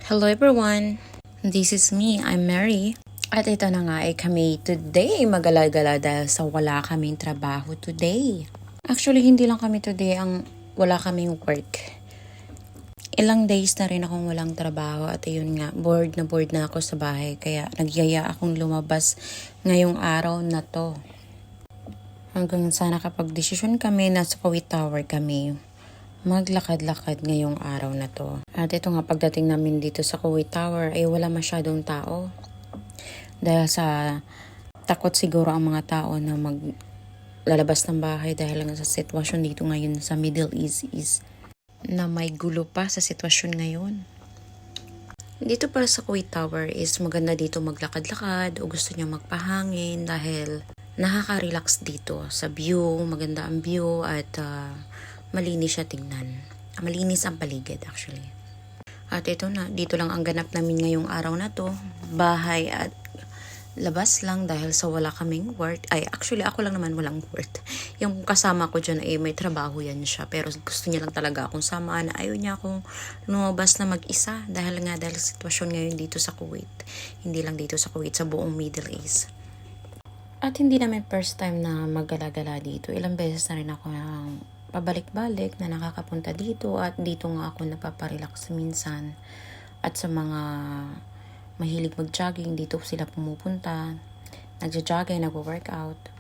Hello everyone! This is me, I'm Mary. At ito na nga ay kami today magala-gala dahil sa wala kaming trabaho today. Actually, hindi lang kami today ang wala kaming work. Ilang days na rin akong walang trabaho at ayun nga, bored na ako sa bahay kaya nagyaya akong lumabas ngayong araw na to. Hanggang sana kapag desisyon kami, nasa Kuwait Tower kami. Maglakad-lakad ngayong araw na to. At ito nga, pagdating namin dito sa Kuwait Tower ay wala masyadong tao. Dahil sa takot siguro ang mga tao na maglalabas ng bahay dahil lang sa sitwasyon dito ngayon sa Middle East is na may gulo pa sa sitwasyon ngayon. Dito para sa Kuwait Tower is maganda dito maglakad-lakad o gusto niya magpahangin dahil nakaka-relax dito sa view, maganda ang view at malinis siya tingnan. Malinis ang paligid actually. At ito na, dito lang ang ganap namin ngayong araw na to. Bahay at labas lang dahil sa wala kaming work. Ay, actually ako lang naman walang work. Yung kasama ko dyan ay may trabaho yan siya. Pero gusto niya lang talaga akong samaan. Ayaw niya akong lumabas na mag-isa. Dahil sitwasyon ngayon dito sa Kuwait. Hindi lang dito sa Kuwait, sa buong Middle East. At hindi namin first time na maggala-gala dito. Ilang beses na rin ako pabalik-balik na nakakapunta dito at dito nga ako napaparelax minsan. At sa mga mahilig mag-jogging, dito sila pumupunta. Nagja-jogging, nagwo-workout.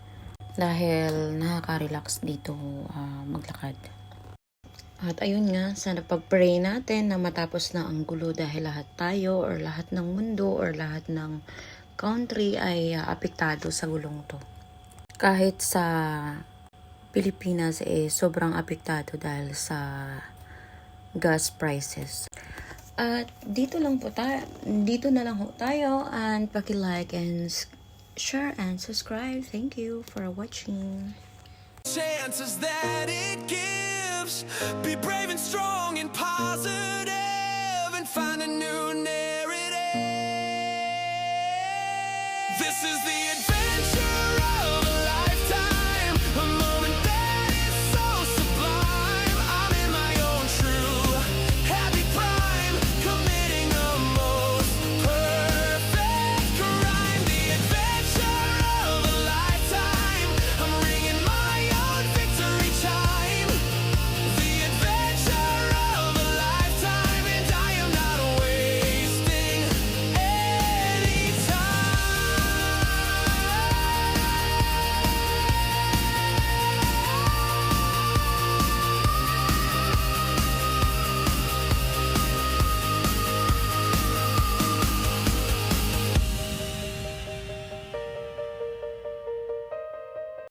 Dahil nakaka-relax dito maglakad. At ayun nga, sana pag-pray natin na matapos na ang gulo dahil lahat tayo or lahat ng mundo or lahat ng country ay apektado sa gulong to. Kahit sa Pilipinas sobrang apektado dahil sa gas prices. At dito na lang ho tayo and paki-like and share and subscribe. Thank you for watching. Chances that it gives, be brave and strong and positive.